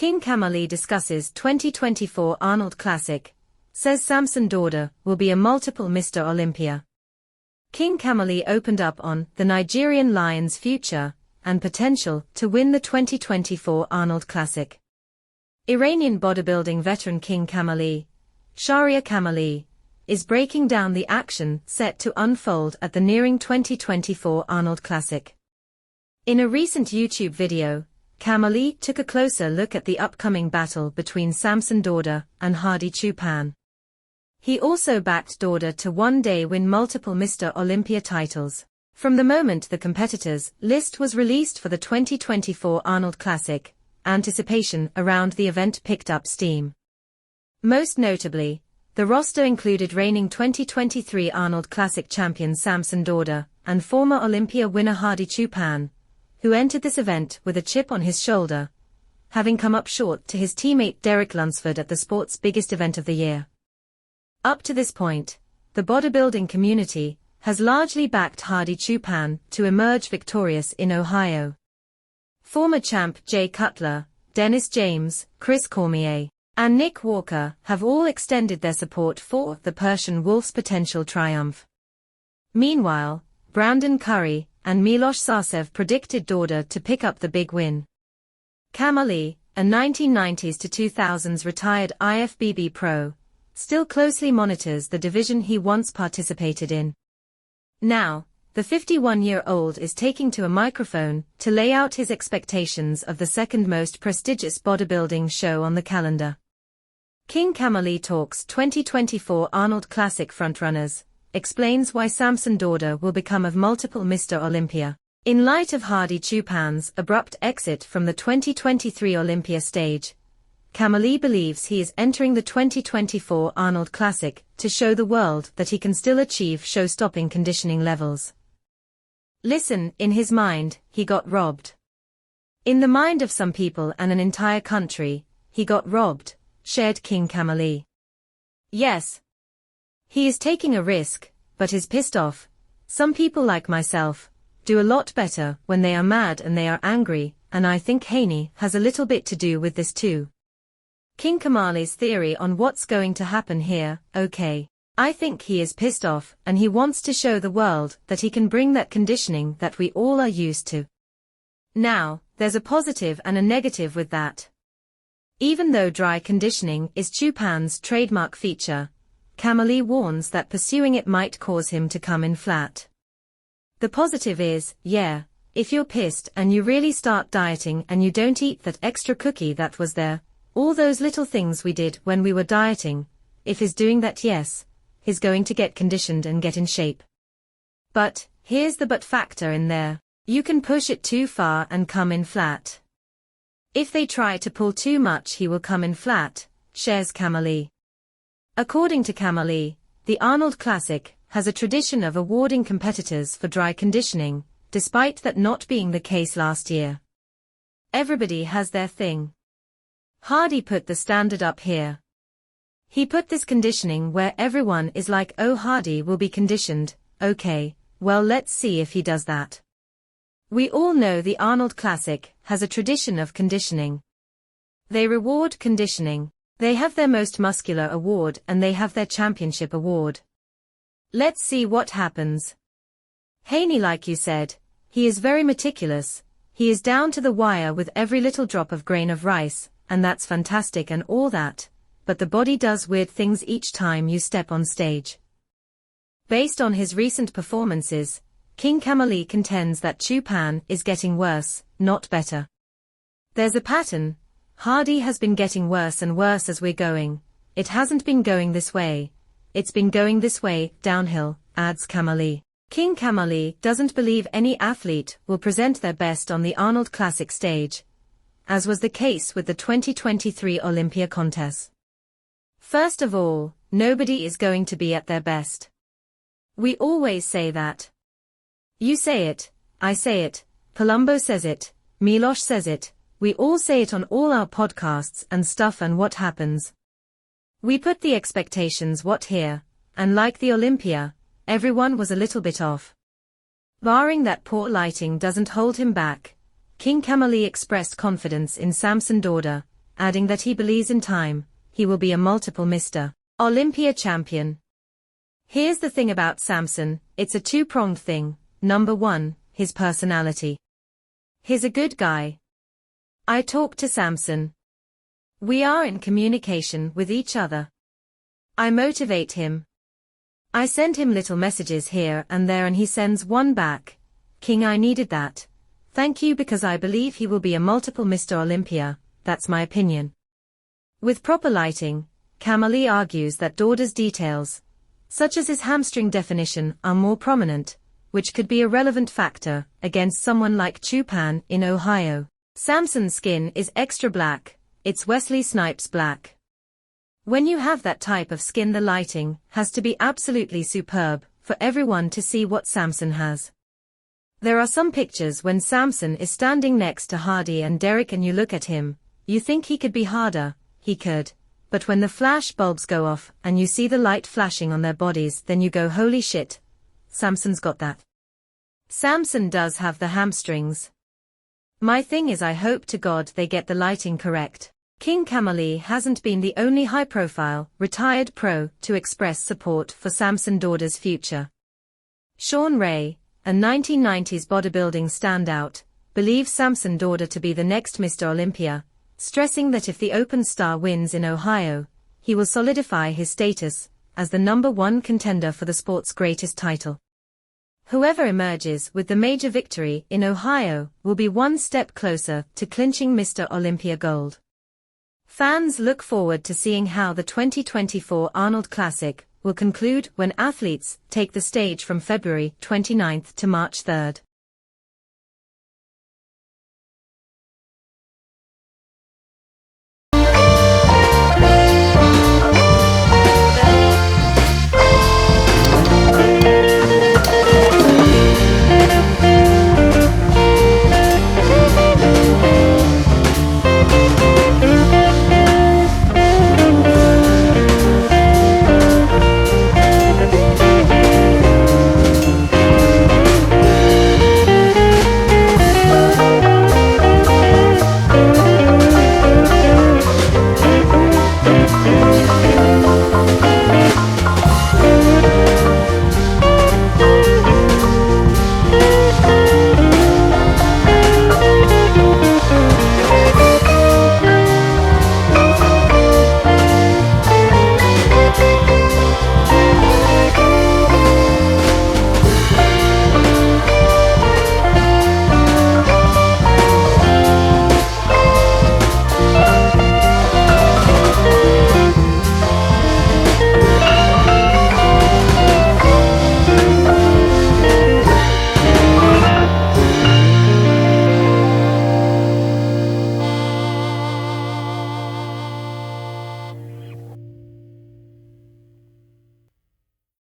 King Kamali discusses 2024 Arnold Classic, says Samson Dauda will be a multiple Mr. Olympia. King Kamali opened up on the Nigerian Lions' future and potential to win the 2024 Arnold Classic. Iranian bodybuilding veteran King Kamali, Sharia Kamali, is breaking down the action set to unfold at the nearing 2024 Arnold Classic. In a recent YouTube video, Kamali took a closer look at the upcoming battle between Samson Dauda and Hadi Choopan. He also backed Dauda to one day win multiple Mr. Olympia titles. From the moment the competitors' list was released for the 2024 Arnold Classic, anticipation around the event picked up steam. Most notably, the roster included reigning 2023 Arnold Classic champion Samson Dauda and former Olympia winner Hadi Choopan, who entered this event with a chip on his shoulder, having come up short to his teammate Derek Lunsford at the sport's biggest event of the year. Up to this point, the bodybuilding community has largely backed Hadi Choopan to emerge victorious in Ohio. Former champ Jay Cutler, Dennis James, Chris Cormier, and Nick Walker have all extended their support for the Persian Wolf's potential triumph. Meanwhile, Brandon Curry and Miloš Sarcev predicted Dauda to pick up the big win. Kamali, a 1990s to 2000s retired IFBB pro, still closely monitors the division he once participated in. Now, the 51-year-old is taking to a microphone to lay out his expectations of the second most prestigious bodybuilding show on the calendar. King Kamali talks 2024 Arnold Classic frontrunners, explains why Samson Dauda will become of multiple Mr. Olympia. In light of Hadi Choopan's abrupt exit from the 2023 Olympia stage, Kamali believes he is entering the 2024 Arnold Classic to show the world that he can still achieve show-stopping conditioning levels. Listen, in his mind, he got robbed. In the mind of some people and an entire country, he got robbed, shared King Kamali. Yes. He is taking a risk, but is pissed off. Some people like myself do a lot better when they are mad and they are angry, and I think Haney has a little bit to do with this too. King Kamali's theory on what's going to happen here, okay. I think he is pissed off and he wants to show the world that he can bring that conditioning that we all are used to. Now, there's a positive and a negative with that. Even though dry conditioning is Choopan's trademark feature, Kamali warns that pursuing it might cause him to come in flat. The positive is, yeah, if you're pissed and you really start dieting and you don't eat that extra cookie that was there, all those little things we did when we were dieting, if he's doing that, yes, he's going to get conditioned and get in shape. But, here's the but factor in there, you can push it too far and come in flat. If they try to pull too much he will come in flat, shares Kamali. According to Kamali, the Arnold Classic has a tradition of awarding competitors for dry conditioning, despite that not being the case last year. Everybody has their thing. Hadi put the standard up here. He put this conditioning where everyone is like, oh, Hadi will be conditioned, okay, well, let's see if he does that. We all know the Arnold Classic has a tradition of conditioning. They reward conditioning. They have their most muscular award and they have their championship award. Let's see what happens. Haney, like you said, he is very meticulous, he is down to the wire with every little drop of grain of rice, and that's fantastic and all that, but the body does weird things each time you step on stage. Based on his recent performances, King Kamali contends that Choopan is getting worse, not better. There's a pattern. Hadi has been getting worse and worse as we're going. It hasn't been going this way. It's been going this way, downhill, adds Kamali. King Kamali doesn't believe any athlete will present their best on the Arnold Classic stage, as was the case with the 2023 Olympia contest. First of all, nobody is going to be at their best. We always say that. You say it, I say it, Palumbo says it, Miloš says it, we all say it on all our podcasts and stuff, and what happens? We put the expectations what here, and like the Olympia, everyone was a little bit off. Barring that poor lighting doesn't hold him back, King Kamali expressed confidence in Samson Dauda, adding that he believes in time, he will be a multiple Mr. Olympia champion. Here's the thing about Samson, it's a two-pronged thing. Number one, his personality. He's a good guy. I talk to Samson. We are in communication with each other. I motivate him. I send him little messages here and there and he sends one back. King, I needed that. Thank you, because I believe he will be a multiple Mr. Olympia, that's my opinion. With proper lighting, Kamali argues that Dauda's details, such as his hamstring definition, are more prominent, which could be a relevant factor against someone like Choopan in Ohio. Samson's skin is extra black, it's Wesley Snipes black. When you have that type of skin, the lighting has to be absolutely superb for everyone to see what Samson has. There are some pictures when Samson is standing next to Hadi and Derek and you look at him, you think he could be harder, he could, but when the flash bulbs go off and you see the light flashing on their bodies, then you go, holy shit, Samson's got that. Samson does have the hamstrings. My thing is, I hope to God they get the lighting correct. King Kamali hasn't been the only high-profile, retired pro to express support for Samson Dauda's future. Sean Ray, a 1990s bodybuilding standout, believes Samson Dauda to be the next Mr. Olympia, stressing that if the Open star wins in Ohio, he will solidify his status as the #1 contender for the sport's greatest title. Whoever emerges with the major victory in Ohio will be one step closer to clinching Mr. Olympia gold. Fans look forward to seeing how the 2024 Arnold Classic will conclude when athletes take the stage from February 29 to March 3.